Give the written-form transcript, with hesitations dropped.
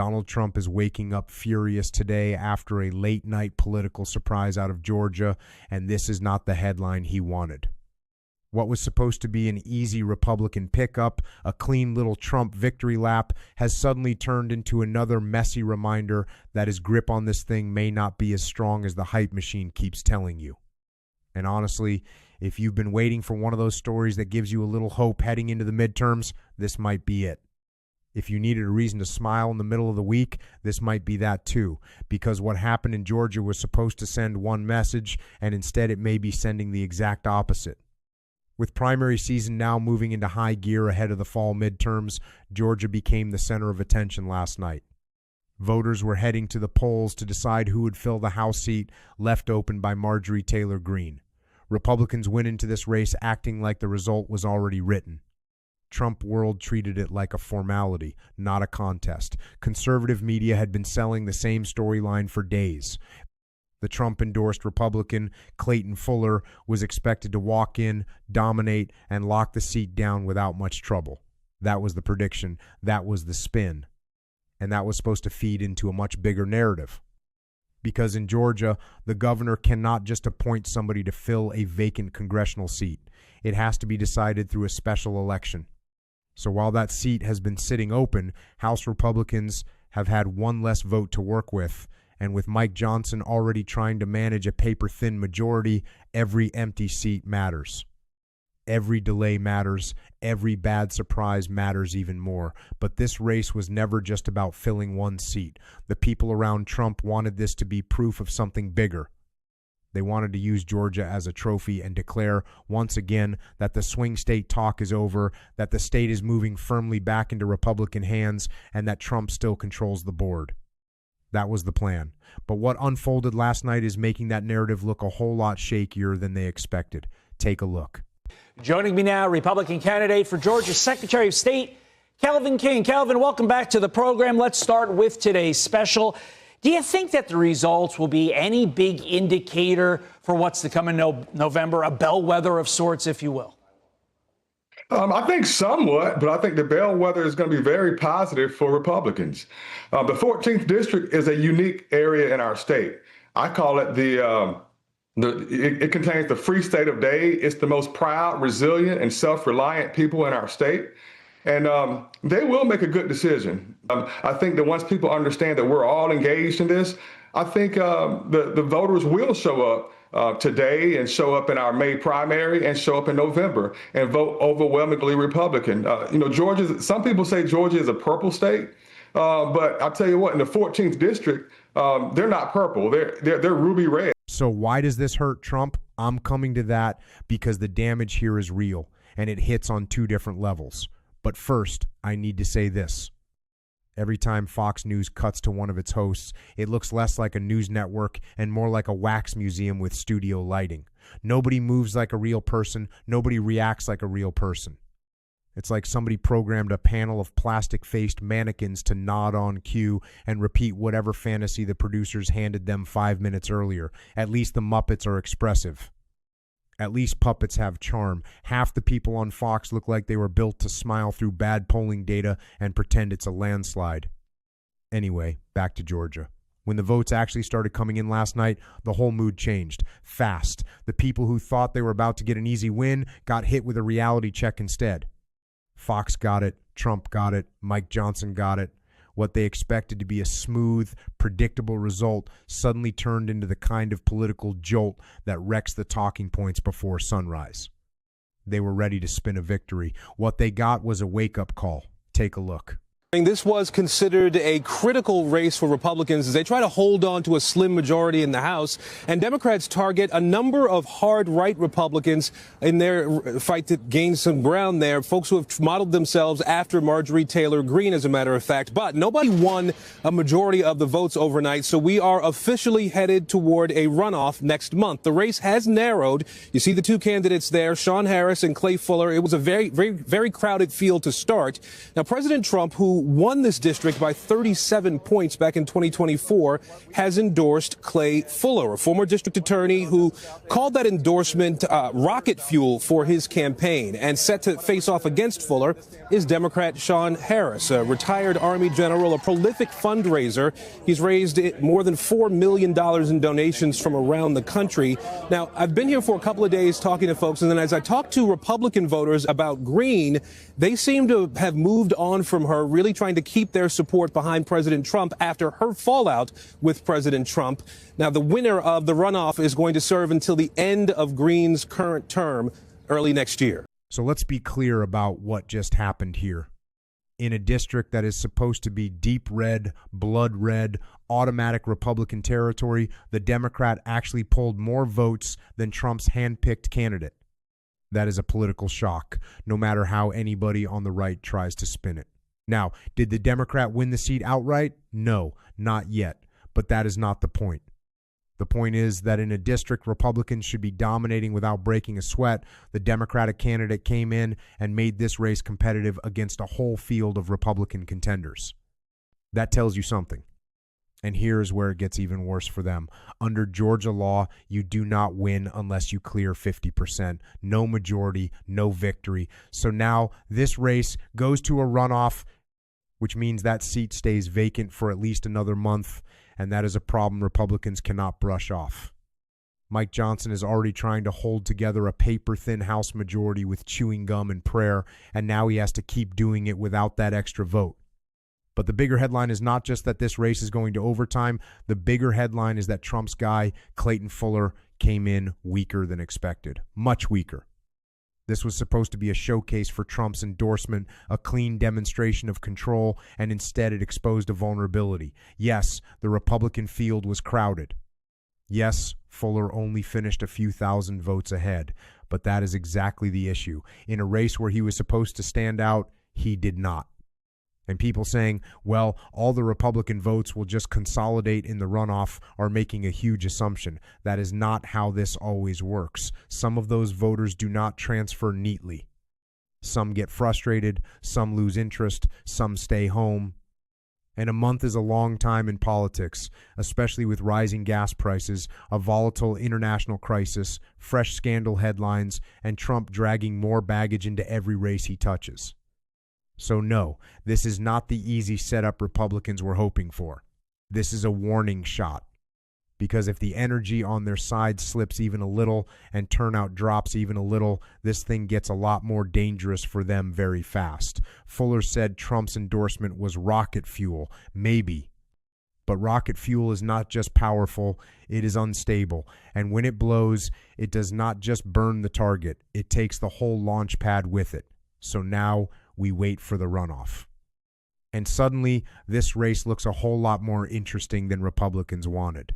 Donald Trump is waking up furious today after a late-night political surprise out of Georgia, and this is not the headline he wanted. What was supposed to be an easy Republican pickup, a clean little Trump victory lap, has suddenly turned into another messy reminder that his grip on this thing may not be as strong as the hype machine keeps telling you. And honestly, if you've been waiting for one of those stories that gives you a little hope heading into the midterms, this might be it. If you needed a reason to smile in the middle of the week, this might be that too, because what happened in Georgia was supposed to send one message, and instead it may be sending the exact opposite. With primary season now moving into high gear ahead of the fall midterms, Georgia became the center of attention last night. Voters were heading to the polls to decide who would fill the House seat left open by Marjorie Taylor Greene. Republicans went into this race acting like the result was already written. Trump world treated it like a formality, not a contest. Conservative media had been selling the same storyline for days. The Trump-endorsed Republican, Clayton Fuller, was expected to walk in, dominate, and lock the seat down without much trouble. That was the prediction. That was the spin. And that was supposed to feed into a much bigger narrative. Because in Georgia, the governor cannot just appoint somebody to fill a vacant congressional seat. It has to be decided through a special election. So while that seat has been sitting open, House Republicans have had one less vote to work with, and with Mike Johnson already trying to manage a paper-thin majority, every empty seat matters. Every delay matters. Every bad surprise matters even more. But this race was never just about filling one seat. The people around Trump wanted this to be proof of something bigger. They wanted to use Georgia as a trophy and declare once again that the swing state talk is over, that the state is moving firmly back into Republican hands, and that Trump still controls the board. That was the plan. But what unfolded last night is making that narrative look a whole lot shakier than they expected. Take a look. Joining me now, Republican candidate for Georgia's Secretary of State, Kelvin King. Kelvin, welcome back to the program. Let's start with today's special. Do you think that the results will be any big indicator for what's to come in November, a bellwether of sorts, if you will? I think somewhat, but I think the bellwether is going to be very positive for Republicans. The 14th district is a unique area in our state. I call it it contains the free state of Dade. It's the most proud, resilient, and self-reliant people in our state. And they will make a good decision. I think that once people understand that we're all engaged in this, I think the voters will show up today and show up in our May primary and show up in November and vote overwhelmingly Republican. Georgia, some people say Georgia is a purple state, but I'll tell you what, in the 14th district, they're not purple. They're ruby red. So why does this hurt Trump? I'm coming to that because the damage here is real and it hits on two different levels. But first, I need to say this. Every time Fox News cuts to one of its hosts, it looks less like a news network and more like a wax museum with studio lighting. Nobody moves like a real person. Nobody reacts like a real person. It's like somebody programmed a panel of plastic-faced mannequins to nod on cue and repeat whatever fantasy the producers handed them 5 minutes earlier. At least the Muppets are expressive. At least puppets have charm. Half the people on Fox look like they were built to smile through bad polling data and pretend it's a landslide. Anyway, back to Georgia. When the votes actually started coming in last night, the whole mood changed. Fast. The people who thought they were about to get an easy win got hit with a reality check instead. Fox got it. Trump got it. Mike Johnson got it. What they expected to be a smooth, predictable result suddenly turned into the kind of political jolt that wrecks the talking points before sunrise. They were ready to spin a victory. What they got was a wake-up call. Take a look. This was considered a critical race for Republicans as they try to hold on to a slim majority in the House. And Democrats target a number of hard right Republicans in their fight to gain some ground there, folks who have modeled themselves after Marjorie Taylor Greene, as a matter of fact. But nobody won a majority of the votes overnight, so we are officially headed toward a runoff next month. The race has narrowed. You see the two candidates there, Sean Harris and Clay Fuller. It was a very, very, very crowded field to start. Now, President Trump, who won this district by 37 points back in 2024, has endorsed Clay Fuller, a former district attorney who called that endorsement rocket fuel for his campaign. And set to face off against Fuller is Democrat Sean Harris, a retired Army general, a prolific fundraiser. He's raised more than $4 million in donations from around the country. Now, I've been here for a couple of days talking to folks, and then as I talked to Republican voters about Greene, they seem to have moved on from her, really trying to keep their support behind President Trump after her fallout with President Trump. Now, the winner of the runoff is going to serve until the end of Greene's current term early next year. So let's be clear about what just happened here. In a district that is supposed to be deep red, blood red, automatic Republican territory, the Democrat actually pulled more votes than Trump's hand-picked candidate. That is a political shock, no matter how anybody on the right tries to spin it. Now, did the Democrat win the seat outright? No, not yet. But that is not the point. The point is that in a district Republicans should be dominating without breaking a sweat, the Democratic candidate came in and made this race competitive against a whole field of Republican contenders. That tells you something. And here's where it gets even worse for them. Under Georgia law, you do not win unless you clear 50%. No majority, no victory. So now this race goes to a runoff, which means that seat stays vacant for at least another month, and that is a problem Republicans cannot brush off. Mike Johnson is already trying to hold together a paper-thin House majority with chewing gum and prayer, and now he has to keep doing it without that extra vote. But the bigger headline is not just that this race is going to overtime. The bigger headline is that Trump's guy, Clayton Fuller, came in weaker than expected. Much weaker. This was supposed to be a showcase for Trump's endorsement, a clean demonstration of control, and instead it exposed a vulnerability. Yes, the Republican field was crowded. Yes, Fuller only finished a few thousand votes ahead, but that is exactly the issue. In a race where he was supposed to stand out, he did not. And people saying, well, all the Republican votes will just consolidate in the runoff are making a huge assumption. That is not how this always works. Some of those voters do not transfer neatly. Some get frustrated, some lose interest, some stay home. And a month is a long time in politics, especially with rising gas prices, a volatile international crisis, fresh scandal headlines, and Trump dragging more baggage into every race he touches. So no, this is not the easy setup Republicans were hoping for. This is a warning shot. Because if the energy on their side slips even a little and turnout drops even a little, this thing gets a lot more dangerous for them very fast. Fuller said Trump's endorsement was rocket fuel. Maybe. But rocket fuel is not just powerful, it is unstable. And when it blows, it does not just burn the target. It takes the whole launch pad with it. So now we wait for the runoff. And suddenly, this race looks a whole lot more interesting than Republicans wanted.